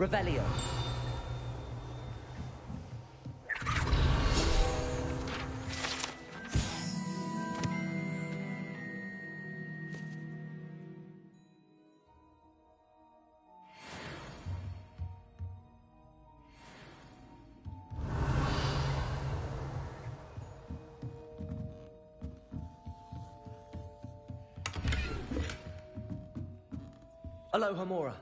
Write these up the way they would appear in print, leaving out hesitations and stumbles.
Revelio. Aloha Mora.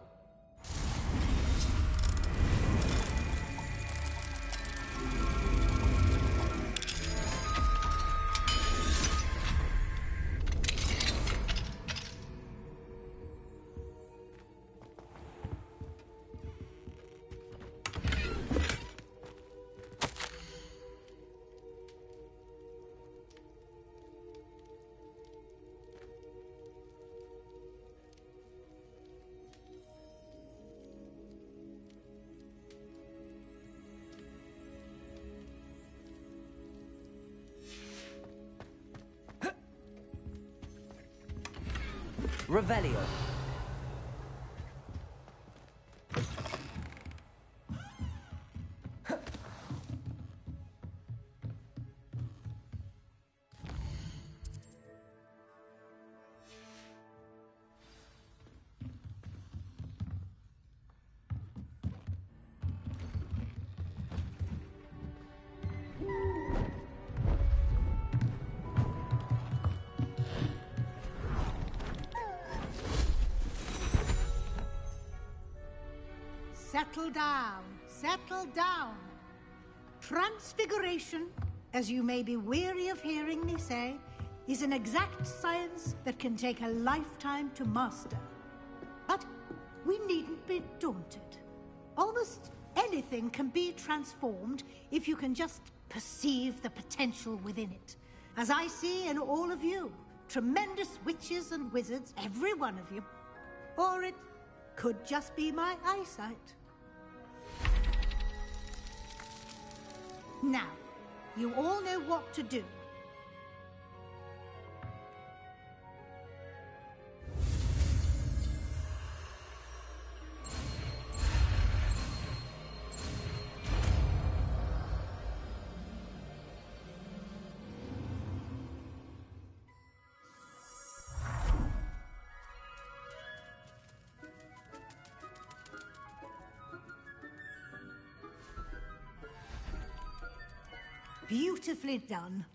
Revelio. Settle down, settle down. Transfiguration, as you may be weary of hearing me say, is an exact science that can take a lifetime to master. But we needn't be daunted. Almost anything can be transformed if you can just perceive the potential within it. As I see in all of you, tremendous witches and wizards, every one of you. Or it could just be my eyesight. Now, you all know what to do. Beautifully done.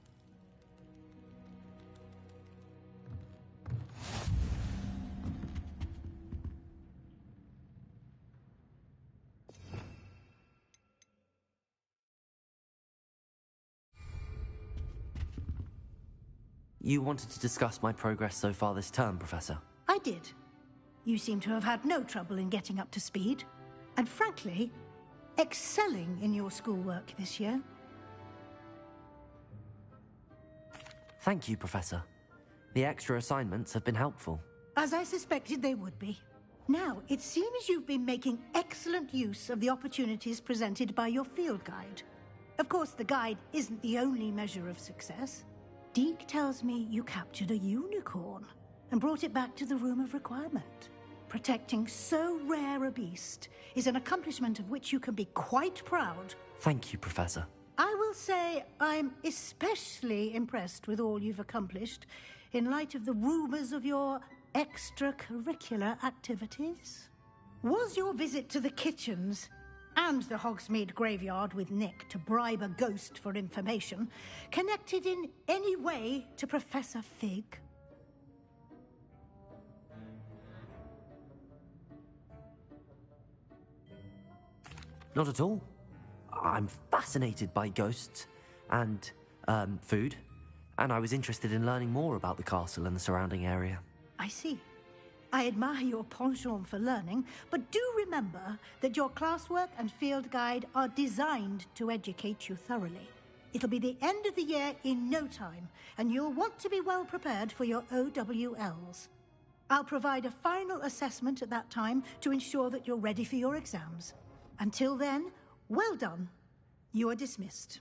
You wanted to discuss my progress so far this term, Professor? I did. You seem to have had no trouble in getting up to speed. And frankly, excelling in your schoolwork this year. Thank you, Professor. The extra assignments have been helpful. As I suspected they would be. Now, it seems you've been making excellent use of the opportunities presented by your field guide. Of course, the guide isn't the only measure of success. Deke tells me you captured a unicorn and brought it back to the Room of Requirement. Protecting so rare a beast is an accomplishment of which you can be quite proud. Thank you, Professor. I will say I'm especially impressed with all you've accomplished in light of the rumors of your extracurricular activities. Was your visit to the kitchens and the Hogsmeade graveyard with Nick to bribe a ghost for information connected in any way to Professor Fig? Not at all. I'm fascinated by ghosts and, food, and I was interested in learning more about the castle and the surrounding area. I see. I admire your penchant for learning, but do remember that your classwork and field guide are designed to educate you thoroughly. It'll be the end of the year in no time, and you'll want to be well prepared for your OWLs. I'll provide a final assessment at that time to ensure that you're ready for your exams. Until then, well done. You are dismissed.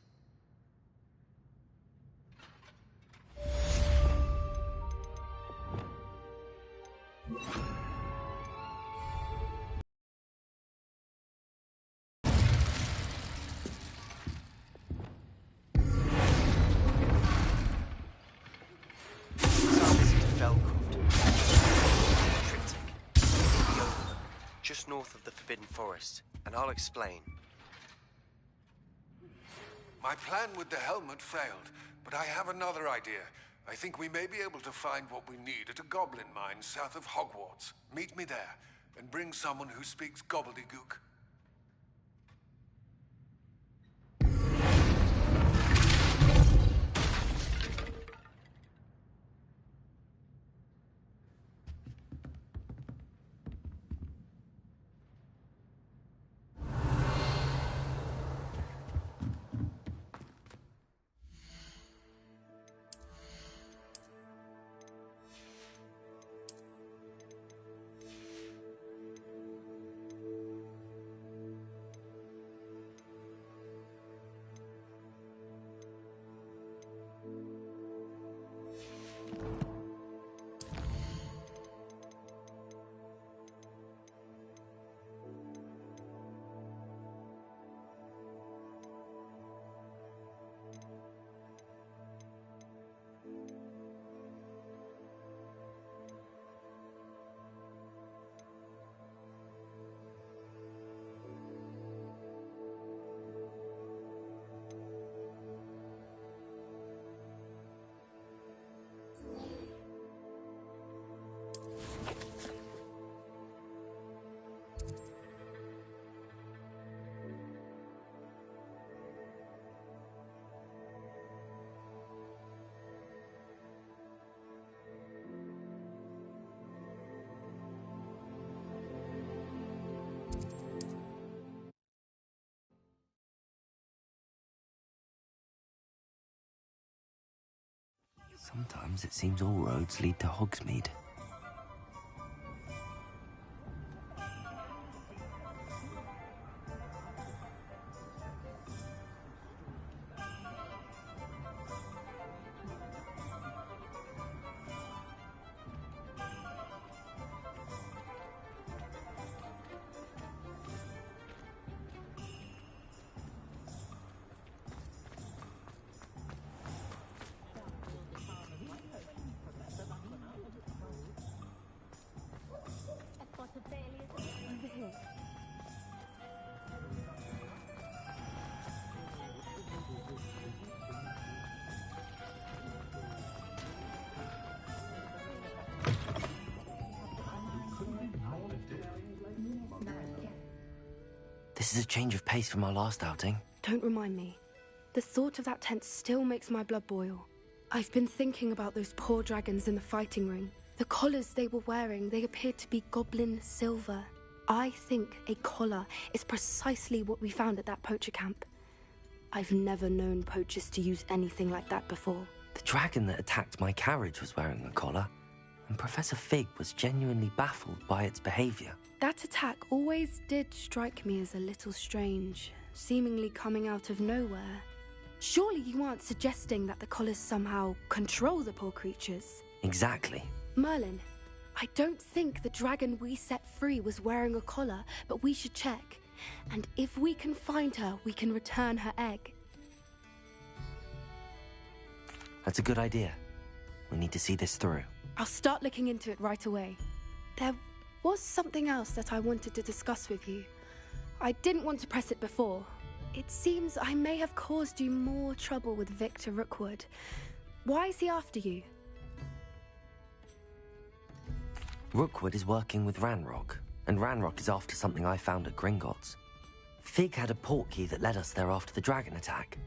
north of the Forbidden Forest, and I'll explain. My plan with the helmet failed, but I have another idea. I think we may be able to find what we need at a goblin mine south of Hogwarts. Meet me there, and bring someone who speaks gobbledygook. Sometimes it seems all roads lead to Hogsmeade. This is a change of pace from our last outing. Don't remind me. The thought of that tent still makes my blood boil. I've been thinking about those poor dragons in the fighting ring. The collars they were wearing, they appeared to be goblin silver. I think a collar is precisely what we found at that poacher camp. I've never known poachers to use anything like that before. The dragon that attacked my carriage was wearing a collar, and Professor Fig was genuinely baffled by its behavior. That attack always did strike me as a little strange, seemingly coming out of nowhere. Surely you aren't suggesting that the collars somehow control the poor creatures? Exactly. Merlin, I don't think the dragon we set free was wearing a collar, but we should check. And if we can find her, we can return her egg. That's a good idea. We need to see this through. I'll start looking into it right away. There was something else that I wanted to discuss with you. I didn't want to press it before. It seems I may have caused you more trouble with Victor Rookwood. Why is he after you? Rookwood is working with Ranrock, and Ranrock is after something I found at Gringotts. Fig had a portkey that led us there after the dragon attack.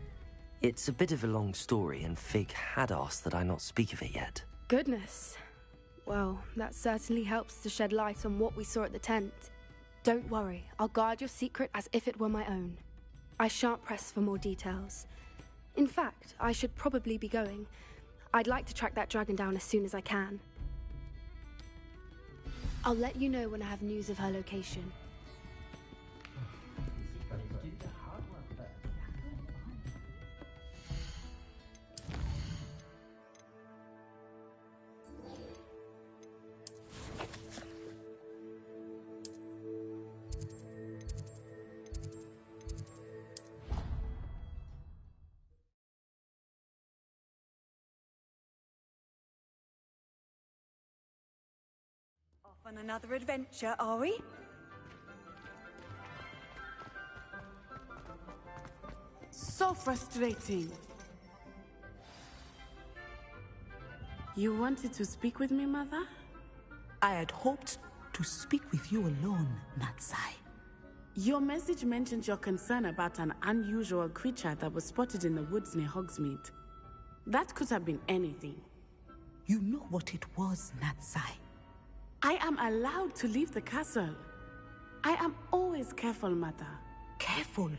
It's a bit of a long story, and Fig had asked that I not speak of it yet. Goodness. Well, that certainly helps to shed light on what we saw at the tent. Don't worry, I'll guard your secret as if it were my own. I shan't press for more details. In fact, I should probably be going. I'd like to track that dragon down as soon as I can. I'll let you know when I have news of her location. On another adventure, are we? So frustrating. You wanted to speak with me, Mother? I had hoped to speak with you alone, Natsai. Your message mentioned your concern about an unusual creature that was spotted in the woods near Hogsmeade. That could have been anything. You know what it was, Natsai. I am allowed to leave the castle. I am always careful, Mother. Careful?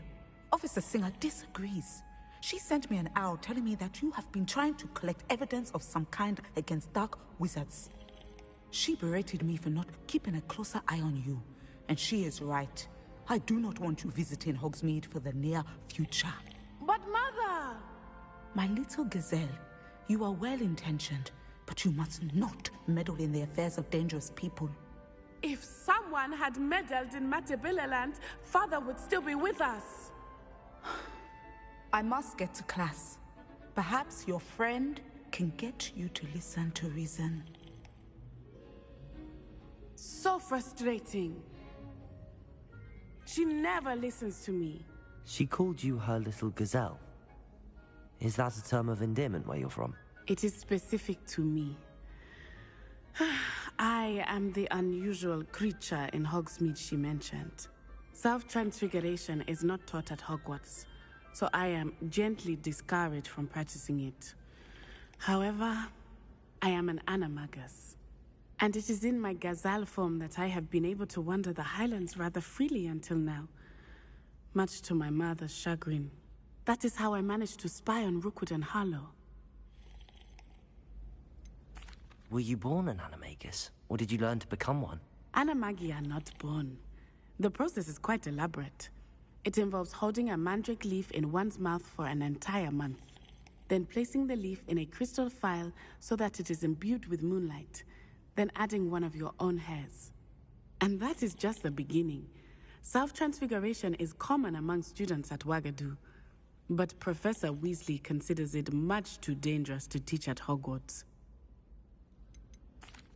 Officer Singer disagrees. She sent me an owl telling me that you have been trying to collect evidence of some kind against dark wizards. She berated me for not keeping a closer eye on you, and she is right. I do not want you visiting Hogsmeade for the near future. But Mother! My little gazelle, you are well-intentioned, but you must not meddle in the affairs of dangerous people. If someone had meddled in Matabeleland, Father would still be with us. I must get to class. Perhaps your friend can get you to listen to reason. So frustrating. She never listens to me. She called you her little gazelle. Is that a term of endearment where you're from? It is specific to me. I am the unusual creature in Hogsmeade she mentioned. Self-transfiguration is not taught at Hogwarts, so I am gently discouraged from practicing it. However, I am an animagus, and it is in my gazelle form that I have been able to wander the Highlands rather freely until now, much to my mother's chagrin. That is how I managed to spy on Rookwood and Harlow. Were you born an animagus, or did you learn to become one? Animagi are not born. The process is quite elaborate. It involves holding a mandrake leaf in one's mouth for an entire month, then placing the leaf in a crystal phial so that it is imbued with moonlight, then adding one of your own hairs. And that is just the beginning. Self-transfiguration is common among students at Wagadu, but Professor Weasley considers it much too dangerous to teach at Hogwarts.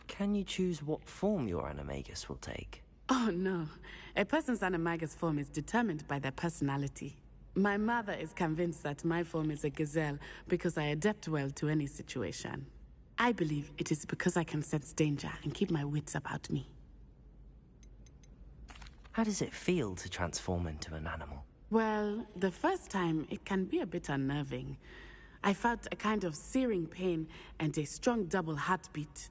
Can you choose what form your animagus will take? Oh no, a person's animagus form is determined by their personality. My mother is convinced that my form is a gazelle because I adapt well to any situation. I believe it is because I can sense danger and keep my wits about me. How does it feel to transform into an animal? Well, the first time it can be a bit unnerving. I felt a kind of searing pain and a strong double heartbeat.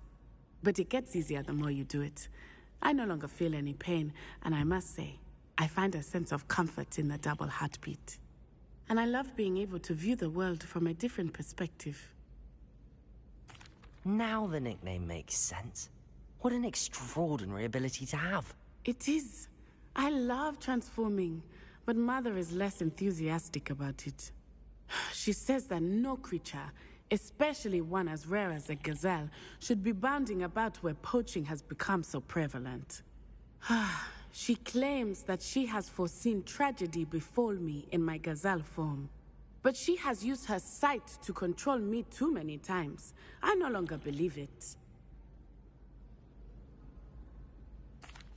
But it gets easier the more you do it. I no longer feel any pain, and I must say, I find a sense of comfort in the double heartbeat. And I love being able to view the world from a different perspective. Now the nickname makes sense. What an extraordinary ability to have. It is. I love transforming, but Mother is less enthusiastic about it. She says that no creature, especially one as rare as a gazelle, should be bounding about where poaching has become so prevalent. She claims that she has foreseen tragedy befall me in my gazelle form. But she has used her sight to control me too many times. I no longer believe it.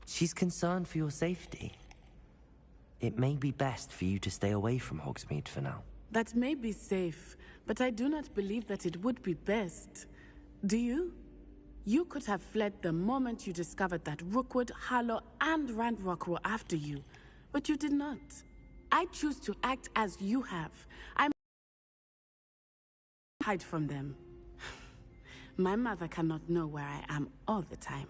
She's concerned for your safety. It may be best for you to stay away from Hogsmeade for now. That may be safe, but I do not believe that it would be best. Do you? You could have fled the moment you discovered that Rookwood, Harlow, and Ranrock were after you, but you did not. I choose to act as you have. I hide from them. My mother cannot know where I am all the time.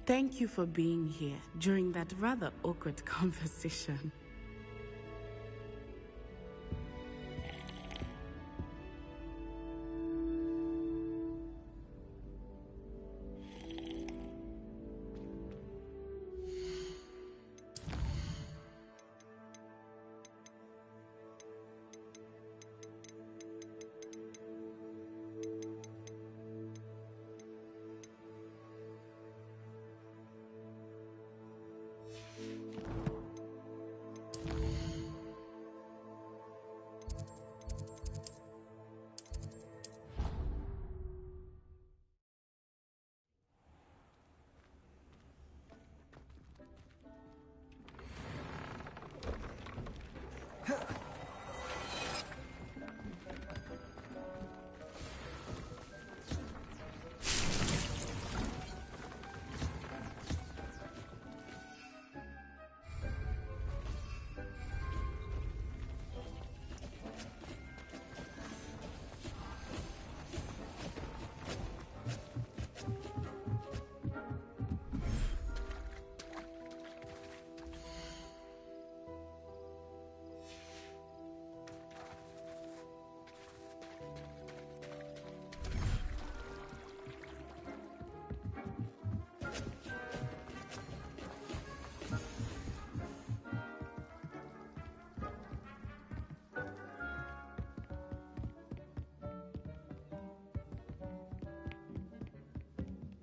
Thank you for being here during that rather awkward conversation.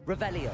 Revelio.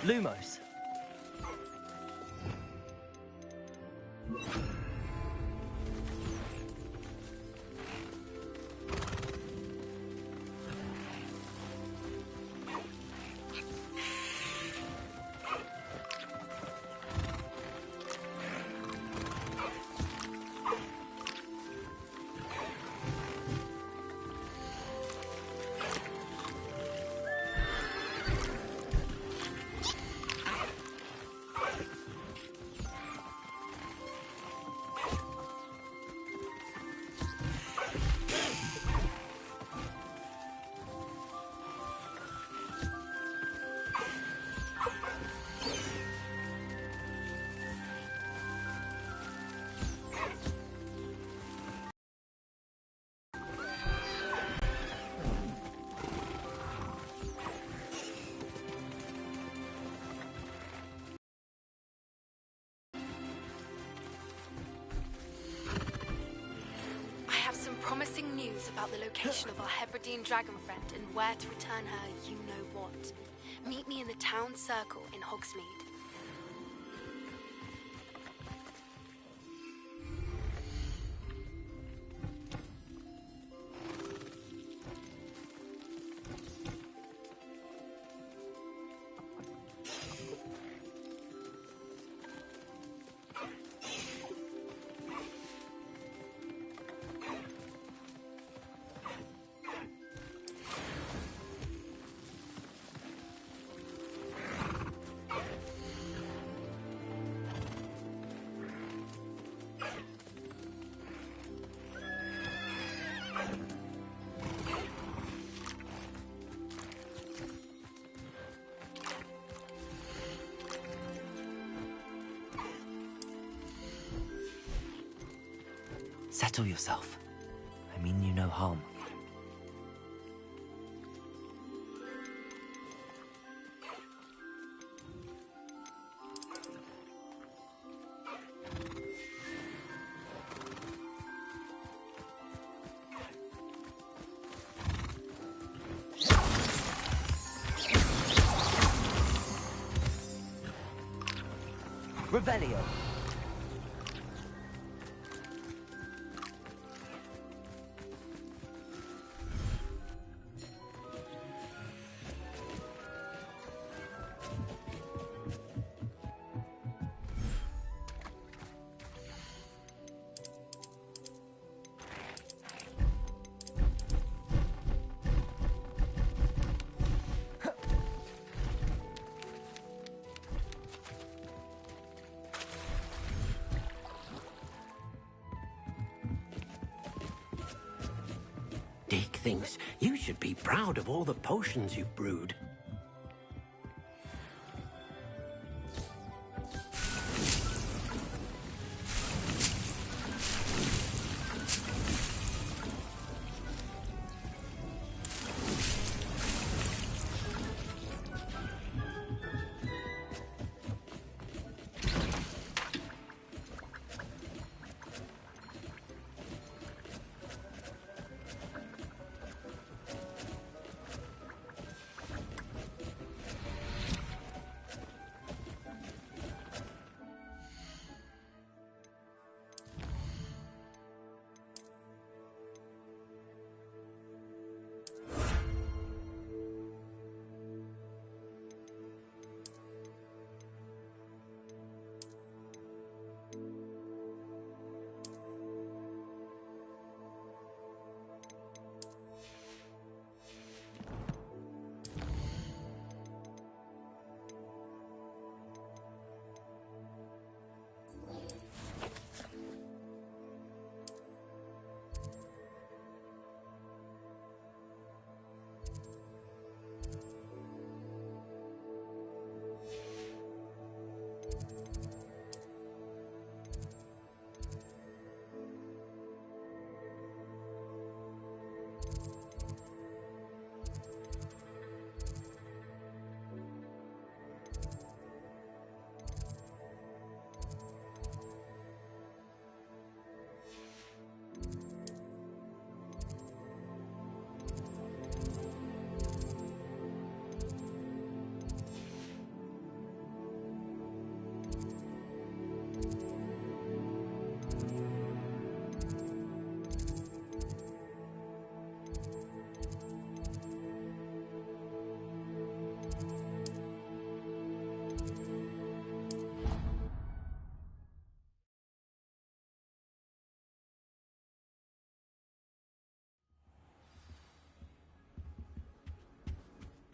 Lumos. Promising news about the location of our Hebridean dragon friend and where to return her you-know-what. Meet me in the town circle in Hogsmeade. Settle yourself. I mean you no harm. Revelio. Deke thinks you should be proud of all the potions you've brewed.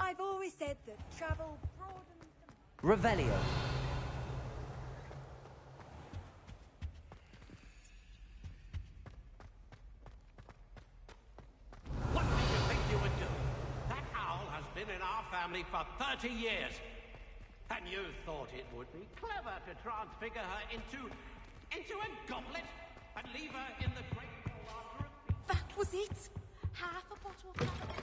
I've always said that travel broadens the... Revelio. What did you think you would do? That owl has been in our family for 30 years. And you thought it would be clever to transfigure her into a goblet and leave her in the great hall after a... That was it? Half a bottle of that.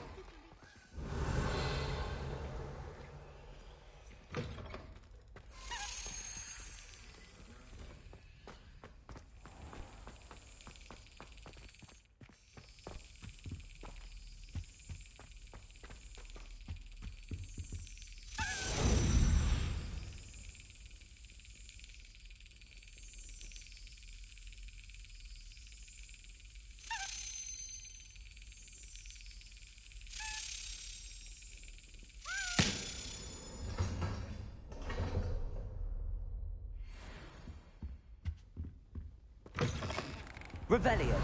Revelio.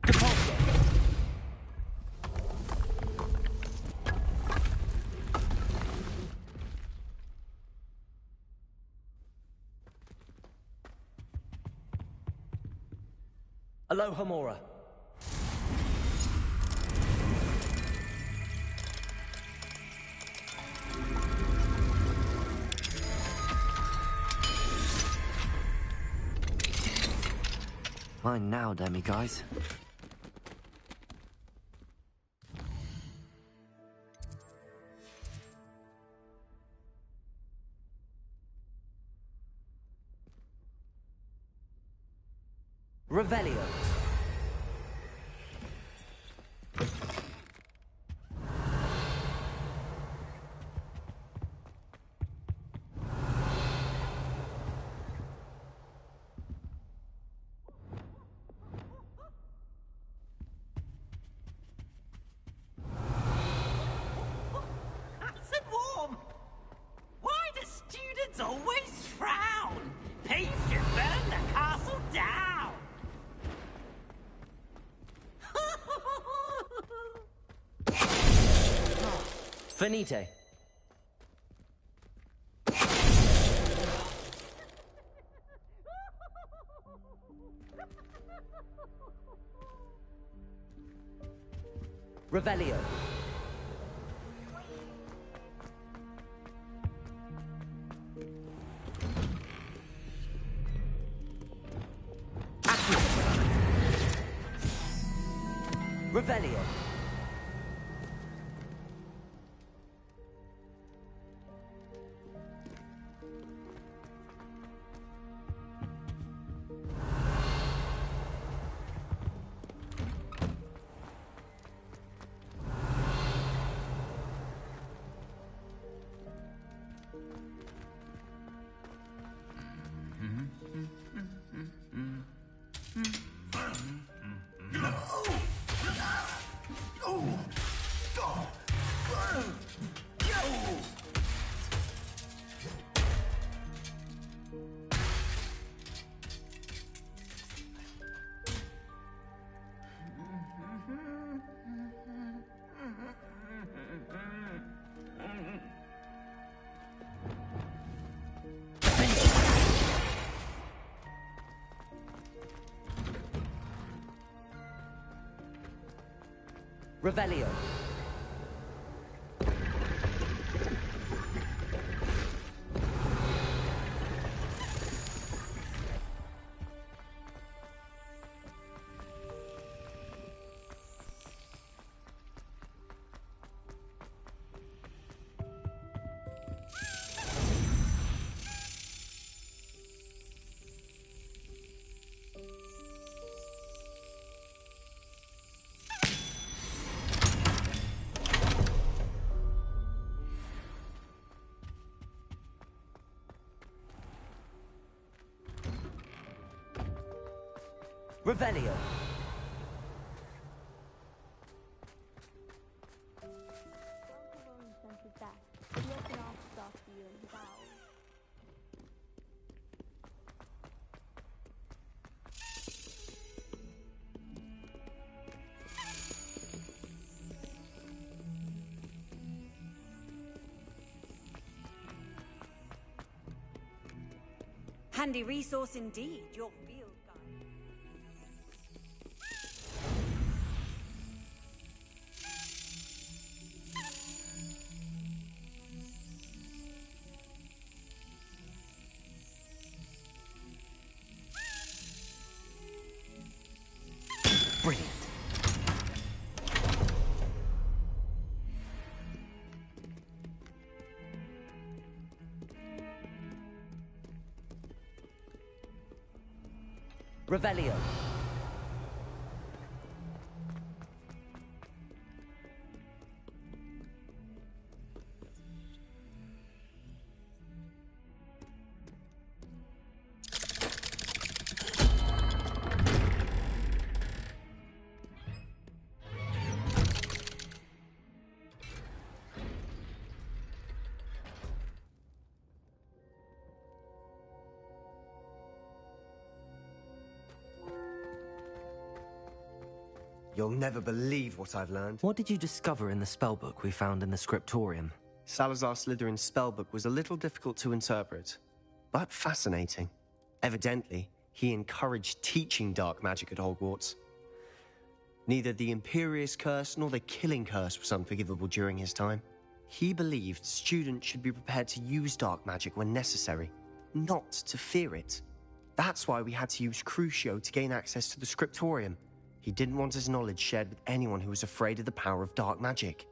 Depulso. Alohomora. Mine now, demi-guys. Revelio. Always frown. Peace should burn the castle down. Finite. Revelio. Revelio. Revelio. Revelio. Handy resource indeed, your field guide. Brilliant. Revelio. You'll never believe what I've learned. What did you discover in the spellbook we found in the scriptorium? Salazar Slytherin's spellbook was a little difficult to interpret, but fascinating. Evidently, he encouraged teaching dark magic at Hogwarts. Neither the Imperious Curse nor the Killing Curse was unforgivable during his time. He believed students should be prepared to use dark magic when necessary, not to fear it. That's why we had to use Crucio to gain access to the scriptorium. He didn't want his knowledge shared with anyone who was afraid of the power of dark magic.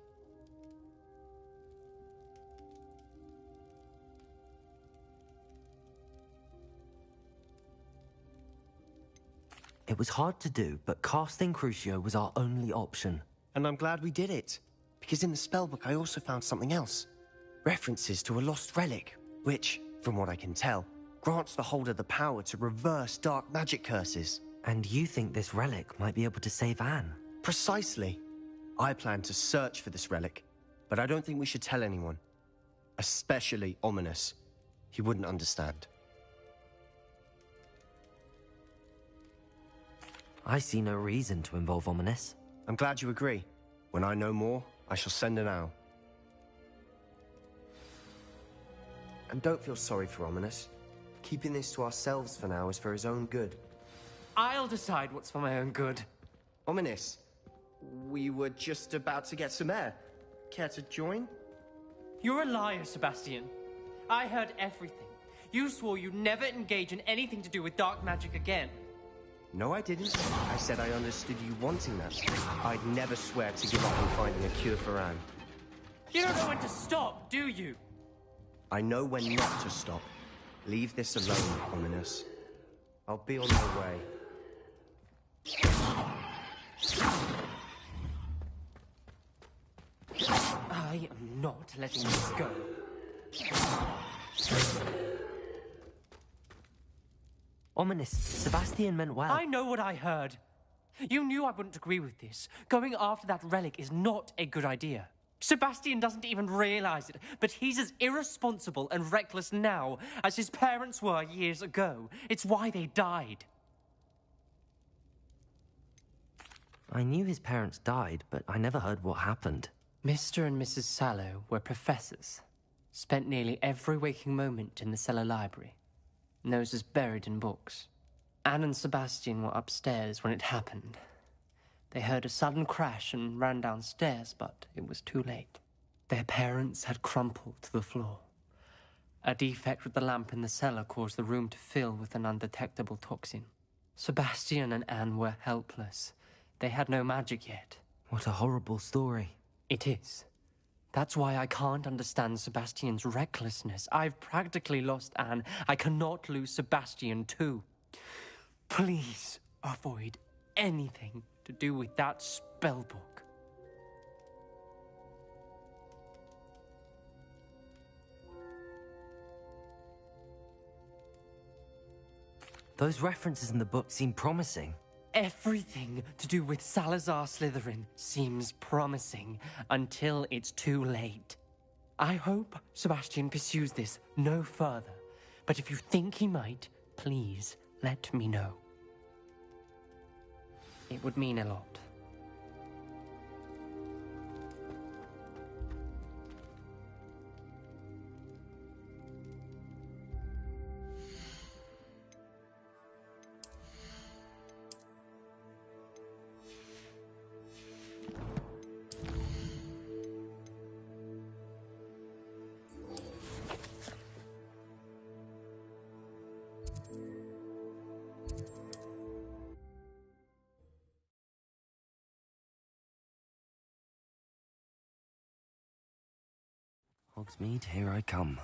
It was hard to do, but casting Crucio was our only option. And I'm glad we did it, because in the spellbook I also found something else. References to a lost relic, which, from what I can tell, grants the holder the power to reverse dark magic curses. And you think this relic might be able to save Anne? Precisely. I plan to search for this relic, but I don't think we should tell anyone. Especially Ominous. He wouldn't understand. I see no reason to involve Ominous. I'm glad you agree. When I know more, I shall send an owl. And don't feel sorry for Ominous. Keeping this to ourselves for now is for his own good. I'll decide what's for my own good. Ominous, We were just about to get some air. Care to join? You're a liar, Sebastian. I heard everything. You swore you'd never engage in anything to do with dark magic again. No, I didn't. I said I understood you wanting that. I'd never swear to give up on finding a cure for Anne. You don't know when to stop, do you? I know when not to stop. Leave this alone, Ominous. I'll be on my way. I am not letting this go. Ominous, Sebastian meant well. I know what I heard. You knew I wouldn't agree with this. Going after that relic is not a good idea. Sebastian doesn't even realize it, but he's as irresponsible and reckless now as his parents were years ago. It's why they died. I knew his parents died, but I never heard what happened. Mr. and Mrs. Sallow were professors. Spent nearly every waking moment in the cellar library. Noses buried in books. Anne and Sebastian were upstairs when it happened. They heard a sudden crash and ran downstairs, but it was too late. Their parents had crumpled to the floor. A defect with the lamp in the cellar caused the room to fill with an undetectable toxin. Sebastian and Anne were helpless. They had no magic yet. What a horrible story. It is. That's why I can't understand Sebastian's recklessness. I've practically lost Anne. I cannot lose Sebastian too. Please avoid anything to do with that spellbook. Those references in the book seem promising. Everything to do with Salazar Slytherin seems promising until it's too late. I hope Sebastian pursues this no further, but if you think he might, please let me know. It would mean a lot. Hogsmeade, here I come.